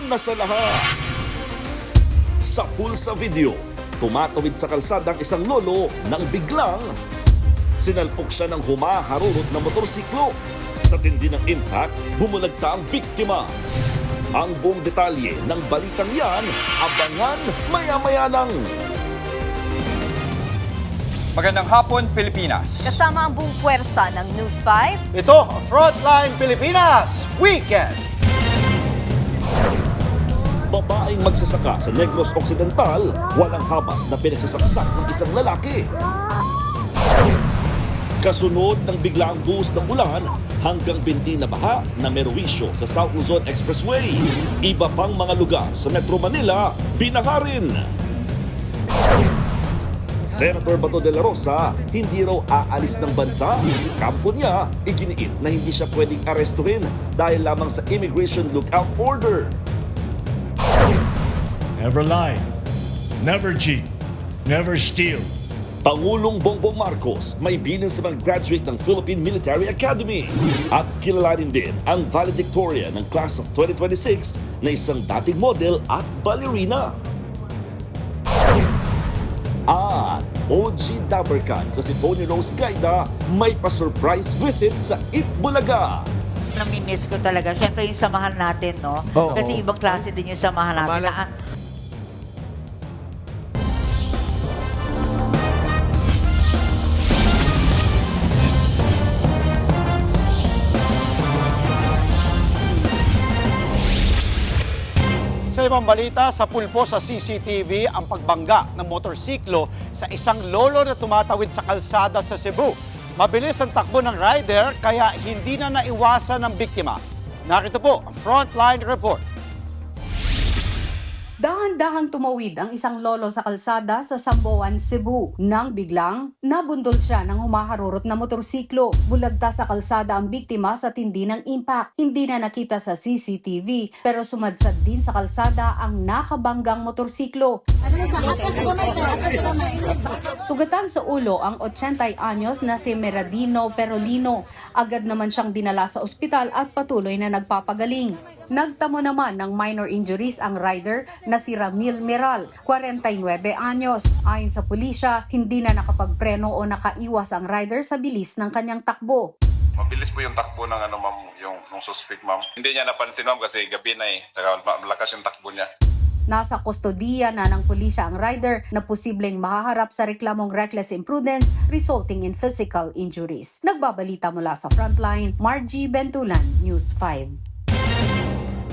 na sa lahat. Sa pulsa video, tumatawid sa kalsada ang isang lolo nang biglang sinalpok siya ng humaharurot na motorsiklo. Sa tindi ng impact, bumulagta ang biktima. Ang buong detalye ng balitang yan, abangan maya-maya lang. Magandang hapon, Pilipinas. Kasama ang buong puwersa ng News 5. Ito, Frontline Pilipinas Weekend. Babaeng magsasaka sa Negros Occidental, walang habas na pinagsasaksak ng isang lalaki. Kasunod ng biglaang buhos ng ulan hanggang binti na baha na merwisyo sa South Luzon Expressway. Iba pang mga lugar sa Metro Manila, binaha rin. Senator Bato de la Rosa, hindi raw aalis ng bansa. Kampo niya, iginiit na hindi siya pwedeng arestuhin dahil lamang sa Immigration Lookout Order. Never lie, never cheat, never steal. Pangulong Bongbong Marcos may bilin sa mga graduate ng Philippine Military Academy. At kilalanin din ang valedictorian ng Class of 2026 na isang dating model at ballerina. At OG Dabbercats na si Tony Rose Gaida may pa-surprise visit sa Itbulaga. Namimiss ko talaga. Siyempre yung samahan natin, no? Oo. Kasi ibang klase din yung samahan natin. Sa ibang balita, sa pulpo sa CCTV ang pagbangga ng motorsiklo sa isang lolo na tumatawid sa kalsada sa Cebu. Mabilis ang takbo ng rider kaya hindi na naiwasan ng biktima. Narito po ang Frontline Report. Dahan-dahang tumawid ang isang lolo sa kalsada sa Samboan, Cebu. Nang biglang, nabundol siya ng humaharurot na motorsiklo. Bulagta sa kalsada ang biktima sa tindi ng impact. Hindi na nakita sa CCTV, pero sumadsad din sa kalsada ang nakabanggang motorsiklo. Sugatan sa ulo ang 80 anyos na si Meradino Perolino. Agad naman siyang dinala sa ospital at patuloy na nagpapagaling. Nagtamo naman ng minor injuries ang rider na si Ramil Meral, 49 anyos. Ayon sa pulisya, hindi na nakapagpreno o nakaiwas ang rider sa bilis ng kanyang takbo. Mabilis po yung takbo ng ma'am, yung suspect ma'am. Hindi niya napansin ma'am kasi gabi na saka malakas yung takbo niya. Nasa kustodiya na ng pulisya ang rider na posibleng mahaharap sa reklamong reckless imprudence resulting in physical injuries. Nagbabalita mula sa Frontline, Margie Bentulan, News 5.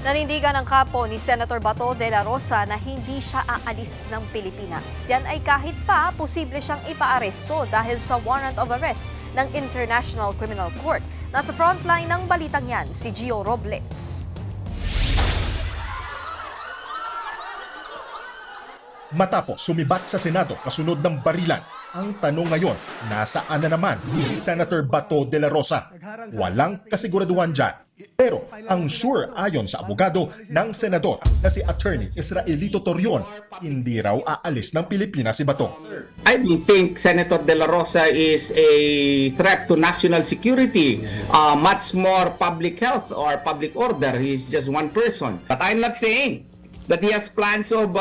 Nanindigan ng kapo ni Senator Bato de la Rosa na hindi siya aalis ng Pilipinas. Yan ay kahit pa posible siyang ipaaresto dahil sa warrant of arrest ng International Criminal Court. Nasa frontline ng balitang yan, si Gio Robles. Matapos sumibat sa Senado kasunod ng barilan, ang tanong ngayon, nasaan na naman si Senator Bato de la Rosa? Walang kasiguraduhan dyan. Pero ang sure ayon sa abogado ng senador na si Attorney Israelito Torion, hindi raw aalis ng Pilipinas si Bato. I don't think Senator De La Rosa is a threat to national security, much more public health or public order. He's just one person. But I'm not saying that he has plans of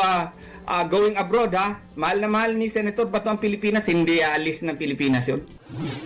going abroad. Mahal na mahal ni Senator Bato ang Pilipinas, hindi aalis ng Pilipinas yun.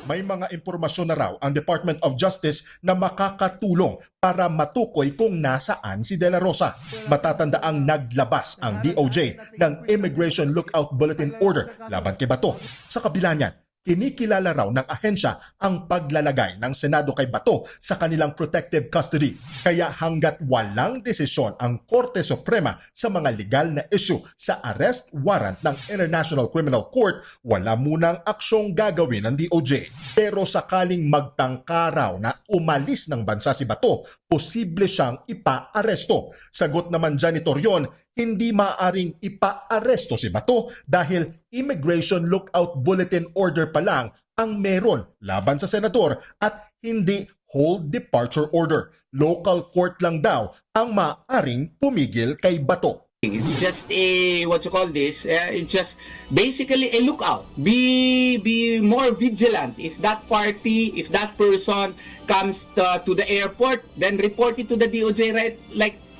May mga impormasyon na raw ang Department of Justice na makakatulong para matukoy kung nasaan si De La Rosa. Matatandaang naglabas ang DOJ ng Immigration Lookout Bulletin Order laban kay Bato. Sa kabila niyan, kinikilala raw ng ahensya ang paglalagay ng Senado kay Bato sa kanilang protective custody. Kaya hanggat walang desisyon ang Korte Suprema sa mga legal na issue sa arrest warrant ng International Criminal Court, wala munang aksyong gagawin ng DOJ. Pero sakaling magtangka raw na umalis ng bansa si Bato, posible siyang ipa-aresto. Sagot naman dyan ni Torion, hindi maaaring ipa-aresto si Bato dahil Immigration Lookout Bulletin Order pa lang ang meron laban sa senador at hindi hold departure order. Local court lang daw ang maaaring pumigil kay Bato. It's just a, what you call this, it's just basically a lookout. Be more vigilant. If that party, if that person comes to the airport, then report it to the DOJ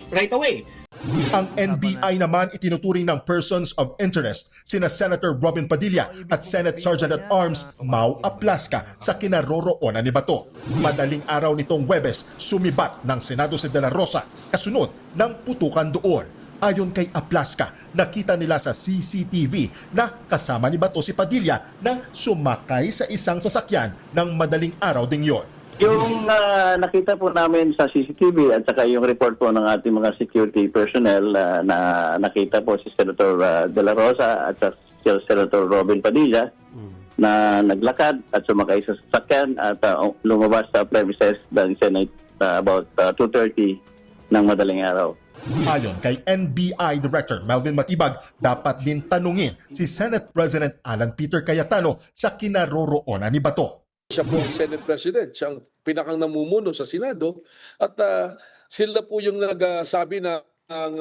right away. Ang NBI naman itinuturing ng persons of interest sina Senator Robin Padilla at Senate Sergeant-at-Arms Mau Aplaska sa kinaroroonan ni Bato. Madaling araw nitong Huwebes, sumibat ng Senado si De La Rosa kasunod ng putukan doon. Ayon kay Aplaska, nakita nila sa CCTV na kasama ni Bato si Padilla na sumakay sa isang sasakyan ng madaling araw ding yon. Yung nakita po namin sa CCTV at saka yung report po ng ating mga security personnel na nakita po si Senator De La Rosa at si Senator Robin Padilla na naglakad at sumakay sa sasakyan at lumabas sa premises ng Senate about 2:30 ng madaling araw. Ayon kay NBI Director Melvin Matibag, dapat din tanungin si Senate President Alan Peter Cayetano sa kinaroroonan ni Bato. Siya po ang Senate President, siya ang pinakang namumuno sa Senado at sila po yung nagsabi na ang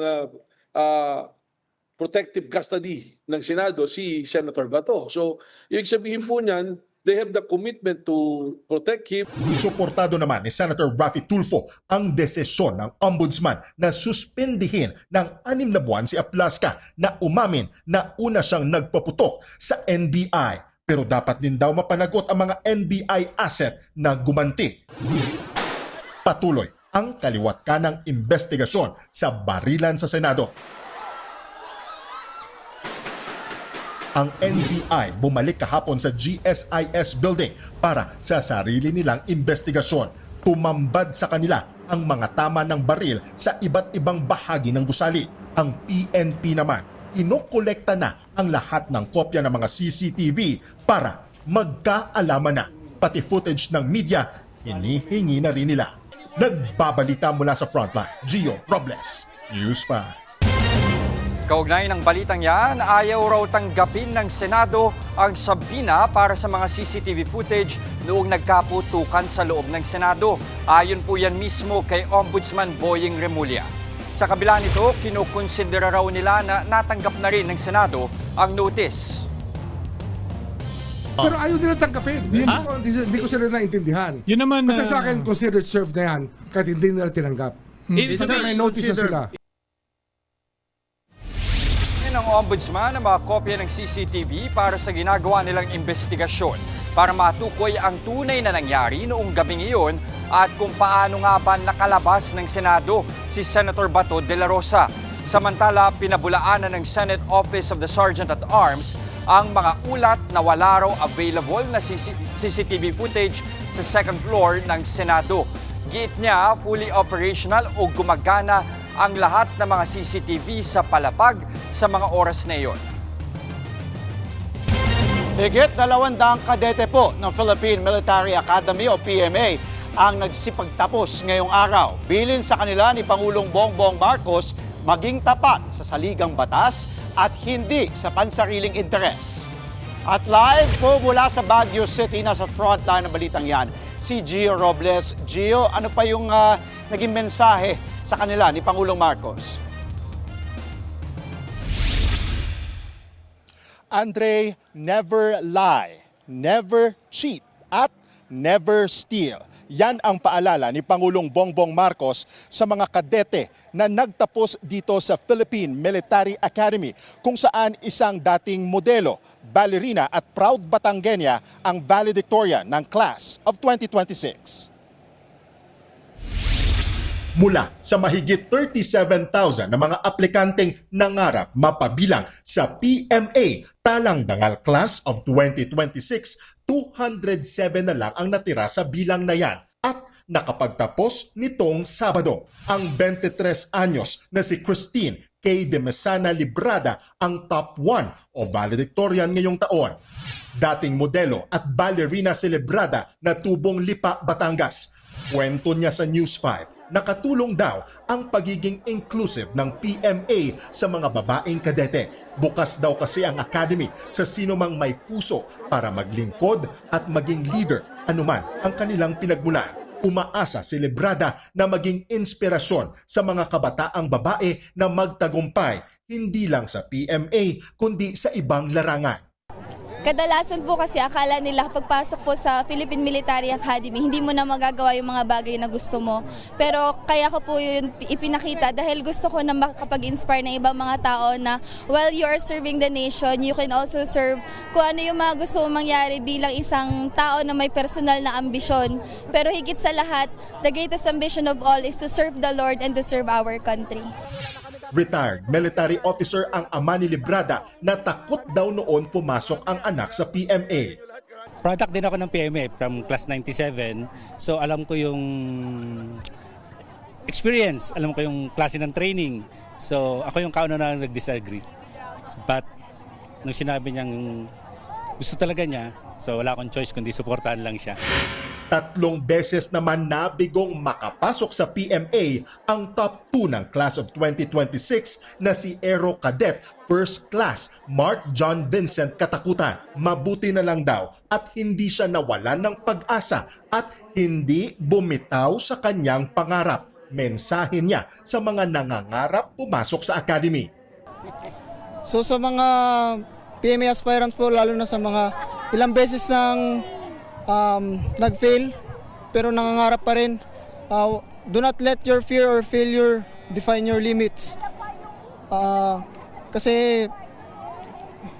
protective custody ng Senado si Senator Bato. So, yung sabihin po niyan, they have the commitment to protect him. Suportado naman ni Senator Raffy Tulfo ang desisyon ng Ombudsman na suspindihin ng 6 na buwan si Aplaska na umamin na una siyang nagpaputok sa NBI. Pero dapat din daw mapanagot ang mga NBI asset na gumanti. Patuloy ang kaliwat-kanang investigasyon sa barilan sa Senado. Ang NBI bumalik kahapon sa GSIS building para sa sarili nilang investigasyon. Tumambad sa kanila ang mga tama ng baril sa iba't ibang bahagi ng gusali. Ang PNP naman, inokolekta na ang lahat ng kopya ng mga CCTV para magkaalaman na. Pati footage ng media, hinihingi na rin nila. Nagbabalita mula sa Frontline, Gio Robles, News 5. Kaugnay ng balitang yan, ayaw raw tanggapin ng Senado ang sabina para sa mga CCTV footage noong nagkaputukan sa loob ng Senado. Ayon po yan mismo kay Ombudsman Boying Remulla. Sa kabila nito, kinukonsidera raw nila na natanggap na rin ng Senado ang notice. Pero ayaw nila tanggapin. Hindi ko sila naintindihan. Yun naman, Kasi sa akin, considered served na yan kahit hindi nila tinanggap. Kasi may notice na sila. Ng Ombudsman ang mga kopya ng CCTV para sa ginagawa nilang investigasyon para matukoy ang tunay na nangyari noong gabing iyon at kung paano nga ba nakalabas ng Senado si Senator Bato de la Rosa. Samantala, pinabulaanan ng Senate Office of the Sergeant-at-Arms ang mga ulat na wala raw available na CCTV footage sa second floor ng Senado. Giit niya, fully operational o gumagana ang lahat ng mga CCTV sa palapag sa mga oras na iyon. Higit 200 kadete po ng Philippine Military Academy o PMA ang nagsipagtapos ngayong araw. Bilin sa kanila ni Pangulong Bongbong Marcos maging tapat sa saligang batas at hindi sa pansariling interes. At live po mula sa Baguio City, nasa frontline ng balitang yan, si Gio Robles. Gio, ano pa yung naging mensahe sa kanila ni Pangulong Marcos? Andre, never lie, never cheat, at never steal. Yan ang paalala ni Pangulong Bongbong Marcos sa mga kadete na nagtapos dito sa Philippine Military Academy kung saan isang dating modelo, ballerina at proud Batangueña ang valedictorian ng Class of 2026. Mula sa mahigit 37,000 na mga aplikanteng nangarap mapabilang sa PMA Talang Dangal Class of 2026, 207 na lang ang natira sa bilang na yan at nakapagtapos nitong Sabado. Ang 23 anyos na si Christine K. de Mesana Librada ang top 1 o valedictorian ngayong taon. Dating modelo at ballerina si Librada na tubong Lipa, Batangas. Kwento niya sa News 5. Nakatulong daw ang pagiging inclusive ng PMA sa mga babaeng kadete. Bukas daw kasi ang academy sa sino mang may puso para maglingkod at maging leader anuman ang kanilang pinagmulan. Umaasa si Librada na maging inspirasyon sa mga kabataang babae na magtagumpay hindi lang sa PMA kundi sa ibang larangan. Kadalasan po kasi akala nila pagpasok po sa Philippine Military Academy, hindi mo na magagawa yung mga bagay na gusto mo. Pero kaya ko po yun ipinakita dahil gusto ko na makakapag-inspire ng ibang mga tao na while you are serving the nation, you can also serve kung ano yung mga gusto mong mangyari bilang isang tao na may personal na ambisyon. Pero higit sa lahat, the greatest ambition of all is to serve the Lord and to serve our country. Retired military officer ang ama ni Librada na takot daw noon pumasok ang anak sa PMA. Product din ako ng PMA from class 97. So alam ko yung experience, alam ko yung klase ng training. So ako yung kauna na nag-disagree. But nung sinabi niyang gusto talaga niya, so wala akong choice kundi suportahan lang siya. 3 beses naman nabigong makapasok sa PMA ang top 2 ng class of 2026 na si Aero Cadet First Class Mark John Vincent Katakutan. Mabuti na lang daw at hindi siya nawalan ng pag-asa at hindi bumitaw sa kanyang pangarap. Mensahe niya sa mga nangangarap pumasok sa academy. So sa mga PMA aspirants po, lalo na sa mga ilang beses nang nag-fail pero nangangarap pa rin, do not let your fear or failure define your limits. Kasi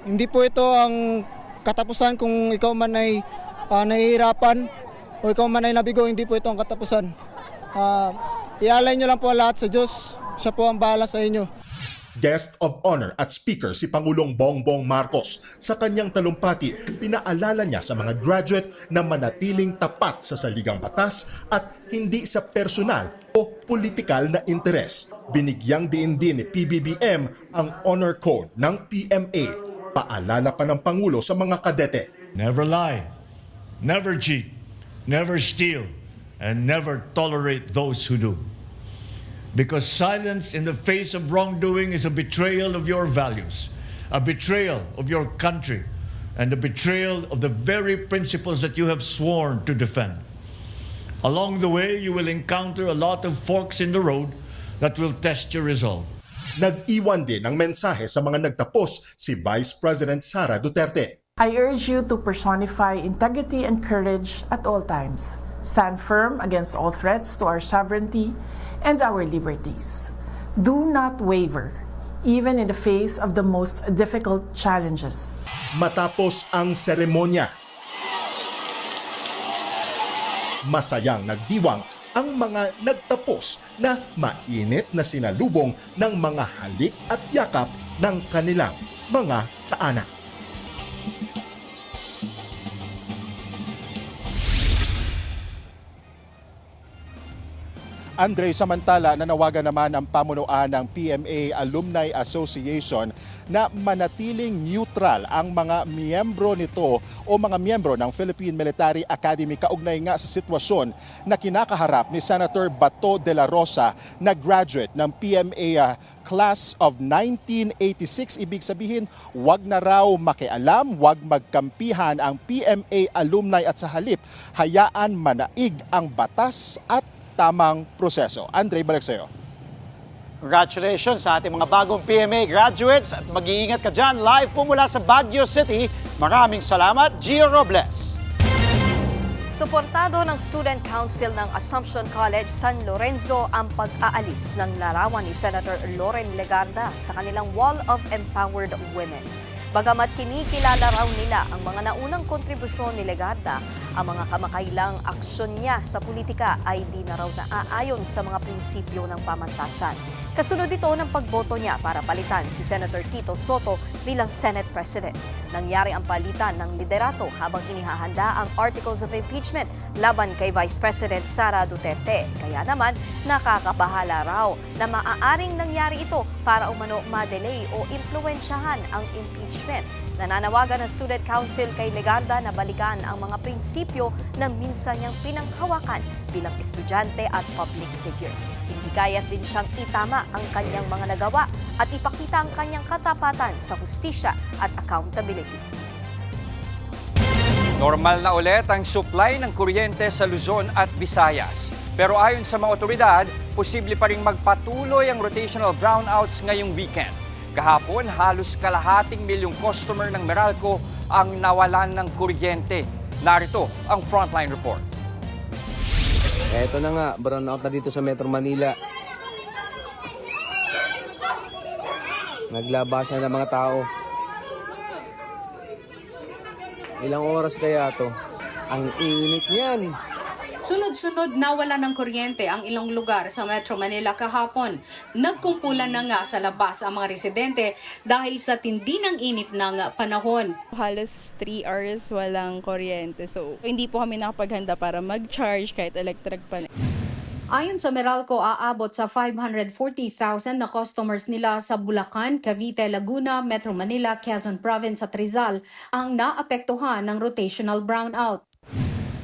hindi po ito ang katapusan. Kung ikaw man ay nahihirapan o ikaw man ay nabigo, hindi po ito ang katapusan. Ialay nyo lang po lahat sa Diyos. Siya po ang bahala sa inyo. Guest of honor at speaker si Pangulong Bongbong Marcos. Sa kanyang talumpati, pinaalala niya sa mga graduate na manatiling tapat sa saligang batas at hindi sa personal o politikal na interes. Binigyang diin din ni PBBM ang honor code ng PMA. Paalala pa ng Pangulo sa mga kadete. Never lie, never cheat, never steal, and never tolerate those who do. Because silence in the face of wrongdoing is a betrayal of your values, a betrayal of your country, and a betrayal of the very principles that you have sworn to defend. Along the way, you will encounter a lot of forks in the road that will test your resolve. Nag-iwan din ng mensahe sa mga nagtapos si Vice President Sara Duterte. I urge you to personify integrity and courage at all times. Stand firm against all threats to our sovereignty and our liberties. Do not waver, even in the face of the most difficult challenges. Matapos ang seremonya, masayang nagdiwang ang mga nagtapos na mainit na sinalubong ng mga halik at yakap ng kanilang mga kaanak. Andre, samantala nanawagan naman ang pamunuan ng PMA Alumni Association na manatiling neutral ang mga miyembro nito o mga miyembro ng Philippine Military Academy kaugnay nga sa sitwasyon na kinakaharap ni Senator Bato de la Rosa na graduate ng PMA Class of 1986. Ibig sabihin, wag na raw makialam, wag magkampihan ang PMA alumni at sa halip, hayaan manaig ang batas at tamang proseso. Andre, balik sa'yo. Congratulations sa ating mga bagong PMA graduates at mag-iingat ka dyan. Live po mula sa Baguio City. Maraming salamat, Gio Robles. Suportado ng Student Council ng Assumption College San Lorenzo ang pag-aalis ng larawan ni Senator Loren Legarda sa kanilang Wall of Empowered Women. Bagamat kinikilala raw nila ang mga naunang kontribusyon ni Legarda, ang mga kamakailang aksyon niya sa politika ay di na raw naaayon sa mga prinsipyo ng pamantasan. Kasunod ito ng pagboto niya para palitan si Senator Tito Soto bilang Senate President. Nangyari ang palitan ng liderato habang inihahanda ang Articles of Impeachment laban kay Vice President Sara Duterte. Kaya naman, nakakabahala raw na maaaring nangyari ito para umano ma-delay o impluwensyahan ang impeachment. Nananawagan ng Student Council kay Legarda na balikan ang mga prinsipyo na minsan niyang pinanghawakan bilang estudyante at public figure. Hinihikayat din siyang itama ang kanyang mga nagawa at ipakita ang kanyang katapatan sa hustisya at accountability. Normal na ulit ang supply ng kuryente sa Luzon at Visayas. Pero ayon sa mga otoridad, posible pa ring magpatuloy ang rotational brownouts ngayong weekend. Kahapon, halos kalahating milyong customer ng Meralco ang nawalan ng kuryente. Narito ang Frontline Report. Eto na nga, brownout na dito sa Metro Manila. Naglabas na ng mga tao. Ilang oras kaya to? Ang init niyan. Sunod-sunod nawala ng kuryente ang ilang lugar sa Metro Manila kahapon. Nagkumpulan na nga sa labas ang mga residente dahil sa tindi ng init ng panahon. Halos 3 hours walang kuryente. So, hindi po kami nakapaghanda para mag-charge kahit electric pa. Ayon sa Meralco, aabot sa 540,000 na customers nila sa Bulacan, Cavite, Laguna, Metro Manila, Quezon Province at Rizal ang naapektuhan ng rotational brownout.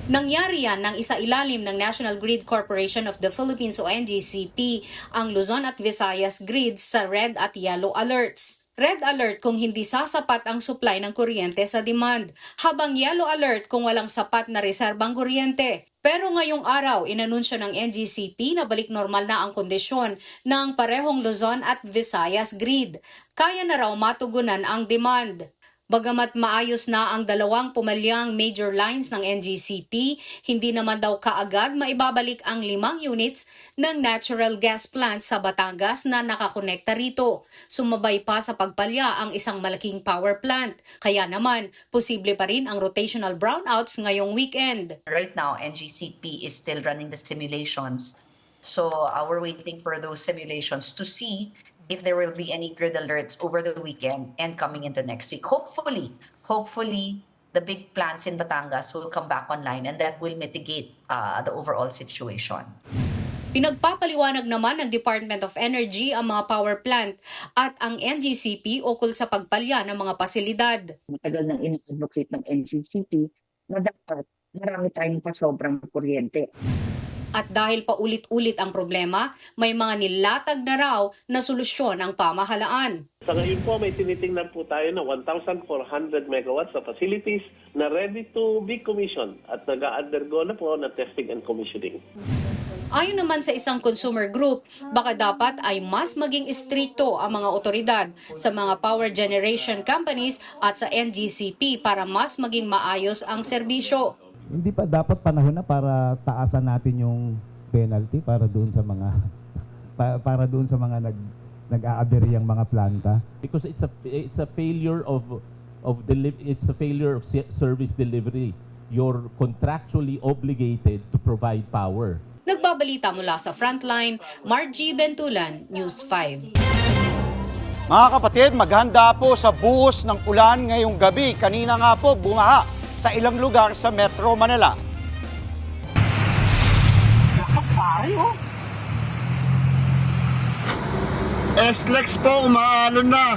Nangyari yan nang isailalim ng National Grid Corporation of the Philippines o NGCP ang Luzon at Visayas grids sa red at yellow alerts. Red alert kung hindi sasapat ang supply ng kuryente sa demand, habang yellow alert kung walang sapat na reserbang kuryente. Pero ngayong araw, inanunsyo ng NGCP na balik normal na ang kondisyon ng parehong Luzon at Visayas grid. Kaya na raw matugunan ang demand. Bagamat maayos na ang dalawang pumalyang major lines ng NGCP, hindi naman daw kaagad maibabalik ang 5 units ng natural gas plant sa Batangas na nakakonekta rito. Sumabay pa sa pagpalya ang isang malaking power plant. Kaya naman, posible pa rin ang rotational brownouts ngayong weekend. Right now, NGCP is still running the simulations. So we're waiting for those simulations to see if there will be any grid alerts over the weekend and coming into next week. Hopefully, the big plants in Batangas will come back online and that will mitigate the overall situation. Pinagpapaliwanag naman ng Department of Energy ang mga power plant at ang NGCP ukol sa pagpalya ng mga pasilidad. Matagal nang in-advocate ng NGCP na dapat marami tayong pasobrang kuryente. At dahil paulit-ulit ang problema, may mga nilatag na raw na solusyon ang pamahalaan. Sa ngayon po, may tinitingnan po tayo na 1,400 megawatts sa facilities na ready to be commissioned at nag-undergo na po na testing and commissioning. Ayon naman sa isang consumer group, baka dapat ay mas maging istrikto ang mga otoridad sa mga power generation companies at sa NGCP para mas maging maayos ang serbisyo. Hindi pa dapat panahon na para taasan natin yung penalty para doon sa mga nag-aaberiyang mga planta, because it's a failure of service delivery. You're contractually obligated to provide power. Nagbabalita mula sa Frontline, Margie Bentulan, News 5. Mga kapatid, maghanda po sa buhos ng ulan ngayong gabi. Kanina nga po bumaha sa ilang lugar sa Metro Manila. Lakas pare, oh. SLEX po, umaalon na.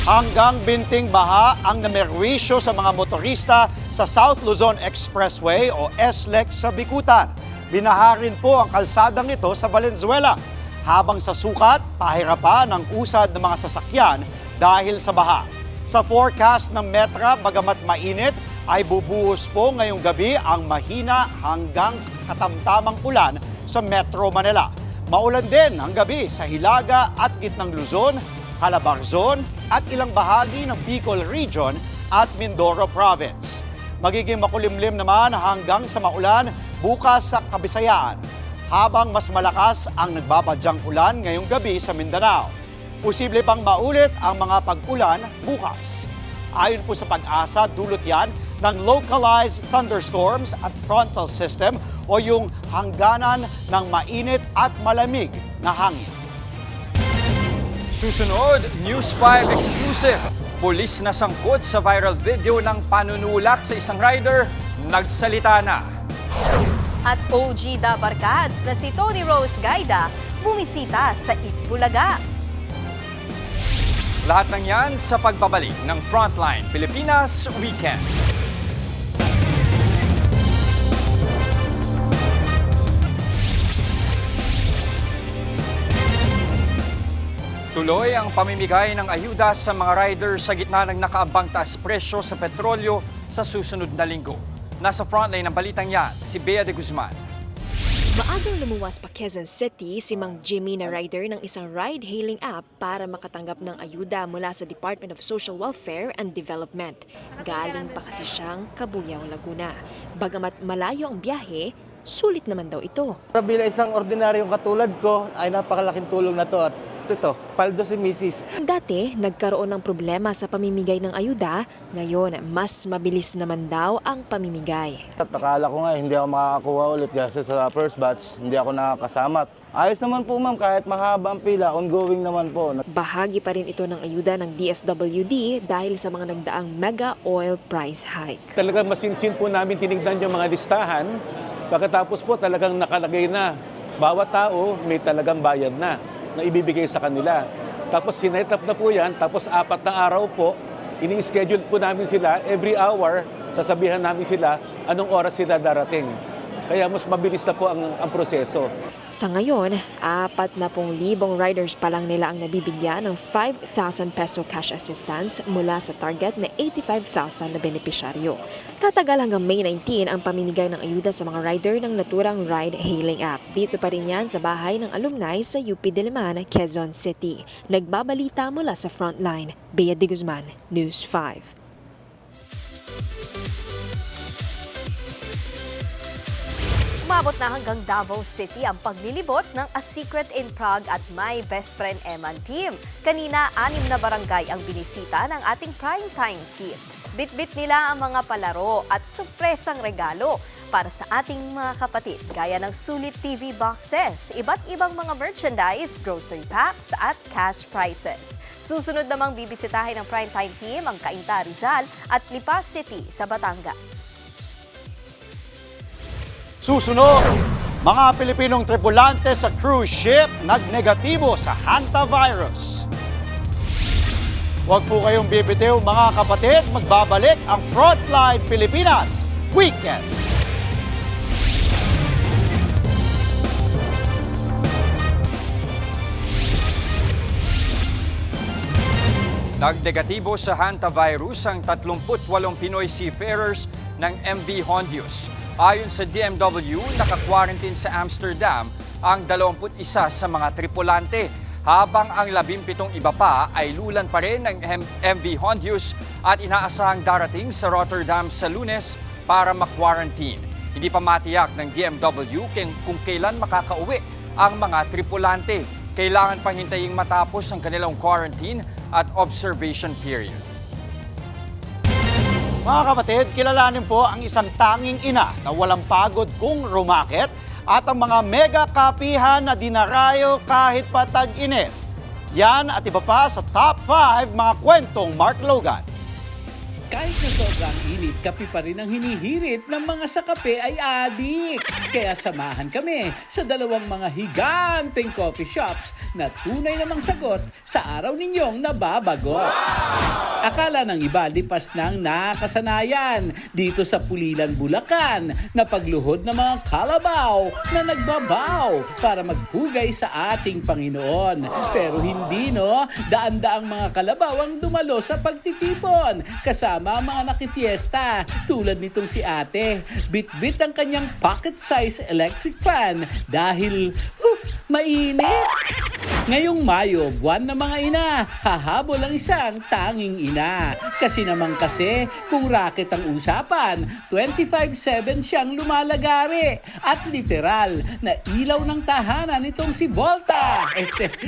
Hanggang binting baha ang namerwisyo sa mga motorista sa South Luzon Expressway o SLEX sa Bikutan. Binaha rin po ang kalsadang ito sa Valenzuela. Habang sa sukat, pahirapan ang usad ng mga sasakyan dahil sa baha. Sa forecast ng Metra, bagamat mainit, ay bubuhos po ngayong gabi ang mahina hanggang katamtamang ulan sa Metro Manila. Maulan din ang gabi sa Hilaga at Gitnang Luzon, Calabarzon at ilang bahagi ng Bicol Region at Mindoro Province. Magiging makulimlim naman hanggang sa maulan bukas sa Kabisayaan, habang mas malakas ang nagbabadyang ulan ngayong gabi sa Mindanao. Posible pang maulit ang mga pag-ulan bukas. Ayon po sa Pag-asa, dulot yan ng localized thunderstorms at frontal system o yung hangganan ng mainit at malamig na hangin. Susunod, News 5 exclusive. Pulis na sangkot sa viral video ng panunulak sa isang rider, nagsalita na. At OG da Barkads na si Tony Rose Gaida bumisita sa Itbulaga. Lahat ng yan sa pagbabalik ng Frontline Pilipinas Weekend. Tuloy ang pamimigay ng ayuda sa mga riders sa gitna ng nakaabang taas presyo sa petrolyo sa susunod na linggo. Nasa frontline ng balitang yan, si Bea de Guzman. Maagang lumuwas pa Quezon City si Mang Jimmy na rider ng isang ride-hailing app para makatanggap ng ayuda mula sa Department of Social Welfare and Development. Galing pa kasi siyang Cabuyao, Laguna. Bagamat malayo ang biyahe, sulit naman daw ito. Bilang isang ordinaryong katulad ko, ay napakalaking tulong na to at ito, paldo si Mrs. Dati, nagkaroon ng problema sa pamimigay ng ayuda. Ngayon, mas mabilis naman daw ang pamimigay. At akala ko nga hindi ako makakakuha ulit kasi sa first batch, hindi ako nakakasama. Ayos naman po ma'am, kahit mahaba ang pila, ongoing naman po. Bahagi pa rin ito ng ayuda ng DSWD dahil sa mga nagdaang mega oil price hike. Talagang masinsin po namin tinignan yung mga listahan. Pagkatapos po talagang nakalagay na. Bawat tao may talagang bayad na ibibigay sa kanila. Tapos sinet up na po yan, tapos 4 na araw po, ini-schedule po namin sila, every hour, sasabihan namin sila anong oras sila darating. Kaya mas mabilis na po ang proseso. Sa ngayon, 40,000 riders pa lang nila ang nabibigyan ng 5,000 peso cash assistance mula sa target na 85,000 na benepisyaryo. Tatagal hanggang May 19 ang pamimigay ng ayuda sa mga rider ng naturang ride-hailing app. Dito pa rin yan sa bahay ng alumni sa UP Diliman, Quezon City. Nagbabalita mula sa Frontline, Bea de Guzman, News 5. Umabot na hanggang Davao City ang paglilibot ng A Secret in Prague at My Best Friend Eman team. Kanina, 6 na barangay ang binisita ng ating primetime team. Bitbit nila ang mga palaro at surpresang regalo para sa ating mga kapatid, gaya ng sulit TV boxes, iba't ibang mga merchandise, grocery packs at cash prizes. Susunod namang bibisitahin ng primetime team ang Cainta, Rizal at Lipa City sa Batangas. Susunod, mga Pilipinong tripulante sa cruise ship nagnegatibo sa hantavirus. Huwag po kayong bibitiw mga kapatid, magbabalik ang Frontline Pilipinas Weekend. Nagnegatibo sa hantavirus ang 38 Pinoy seafarers ng MV Hondius. Ayon sa DMW, naka-quarantine sa Amsterdam ang 21 sa mga tripulante, habang ang 17 iba pa ay lulan pa rin ng MV Hondius at inaasahang darating sa Rotterdam sa Lunes para ma-quarantine. Hindi pa matiyak ng DMW kung kailan makakauwi ang mga tripulante. Kailangan pang hintayin matapos ang kanilang quarantine at observation period. Mga kapatid, kilalanin po ang isang tanging ina na walang pagod kung rumakit at ang mga mega kapihan na dinarayo kahit pa tag-init. Yan at iba pa sa Top 5 mga kwentong Mark Logan. Kahit na sobrang init, kape pa rin ang hinihirit ng mga sa kape ay adik. Kaya samahan kami sa 2 mga higanteng coffee shops na tunay namang sagot sa araw ninyong nababagot. Akala ng iba lipas ng nakasanayan dito sa Pulilan, Bulacan na pagluhod ng mga kalabaw na nagbabaw para magbugay sa ating Panginoon. Pero hindi no, daan-daang mga kalabaw ang dumalo sa pagtitipon kasama ang mga nakifiesta tulad nitong si ate. Bit-bit ang kanyang pocket-size electric fan dahil mainit. Ngayong Mayo, buwan ng mga ina, hahabol ang isang tanging ina. Kasi kung racket ang usapan, 24/7 siyang lumalagari. At literal na ilaw ng tahanan itong si Volta,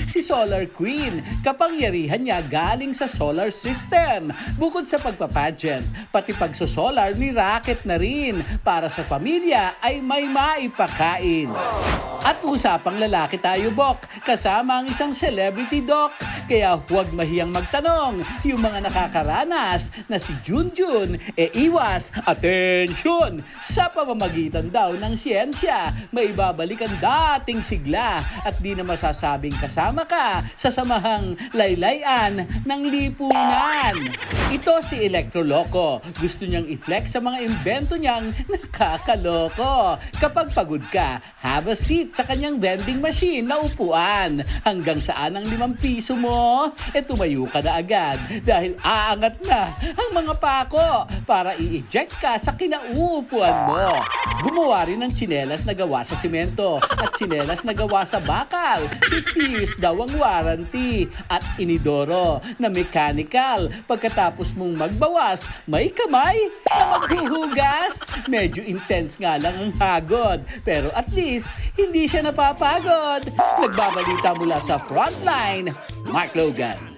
si Solar Queen. Kapangyarihan niya galing sa solar system. Bukod sa pagpapageant, pati pagsosolar ni racket na rin para sa pamilya ay may maipakain. At usapang lalaki tayo, Bok, kasama ang isang celebrity doc. Kaya huwag mahiyang magtanong. Yung mga nakakaranas na si Junjun, iwas, atensyon, sa pamamagitan daw ng siyensya, maibabalik ang dating sigla at di na masasabing kasama ka sa samahang laylayan ng lipunan. Ito si Electroloco. Gusto niyang i-flex sa mga imbento niyang nakakaloko. Kapag pagod ka, have a seat sa kanyang vending machine na upuan. Hanggang saan ang 5 piso mo? mo, tumayo ka na agad dahil aangat na ang mga pako para i-eject ka sa kinauupuan mo. Gumawa rin ng tsinelas na gawa sa simento at tsinelas na gawa sa bakal. 50 years daw ang warranty. At inidoro na mechanical. Pagkatapos mong magbawas, may kamay na maghuhugas. Medyo intense nga lang ang hagod. Pero at least, hindi siya napapagod. Nagbabalita mula sa Frontline, Mark Logan.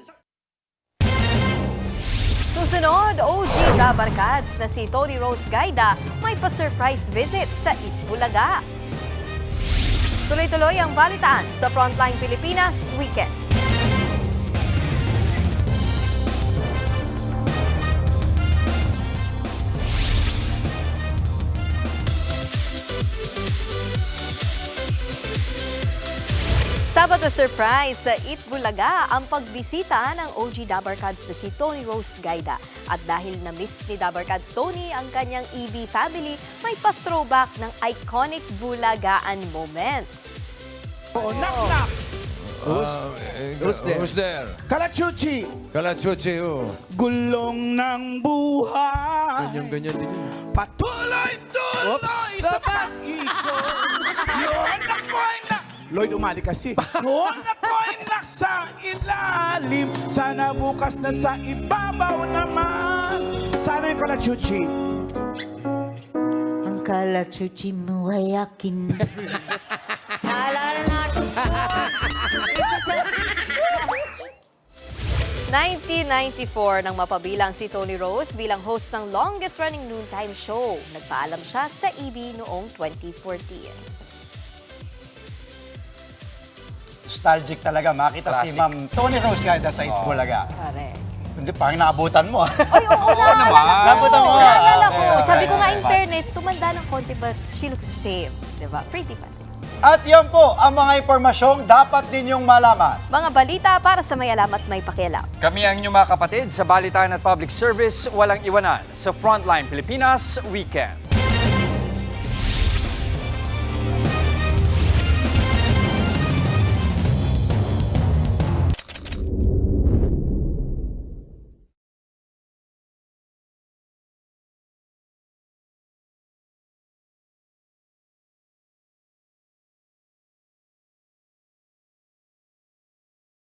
Susunod, OG Dabarkads na si Tony Rose Gaida may pa-surprise visit sa Itbulaga. Tuloy-tuloy ang balitaan sa Frontline Pilipinas Weekend. Sabado surprise sa Itbulaga ang pagbisita ng OG Dabarkads na si Tony Rose Gaida. At dahil na-miss ni Dabarkads Tony ang kanyang EB family, may pa-throwback ng iconic Bulagaan moments. Knock-knock! Who's there? Kalachuchi! Kalachuchi, Gulong ng buhay! Ganyan din yun. Patuloy-tuloy sa pag-ikot! Yun ako'y Lloyd, umali kasi. Yun ako'y nasa ilalim. Sana bukas na sa ibabaw naman. Sana yung kalachuchi. Ang kalachuchi mo ay akin. Naalala natin po. 1994 nang mapabilang si Tony Rose bilang host ng longest-running noontime show. Nagpaalam siya sa EB noong 2014. Nostalgic talaga makita si Ma'am Tony Rose Gaida sa Itbulaga. Correct. Hindi, parang naabutan mo. Ay, oo naman. Naabutan mo. Naalala ko. Okay, Sabi ko nga, in okay. fairness, tumanda ng konti but she looks the same. Diba? Pretty pa rin. At yan po ang mga impormasyong dapat ninyong malaman. Mga balita para sa may alam at may pakialam. Kami ang inyong mga kapatid sa Balitaan at Public Service, walang iwanan sa Frontline Pilipinas Weekend.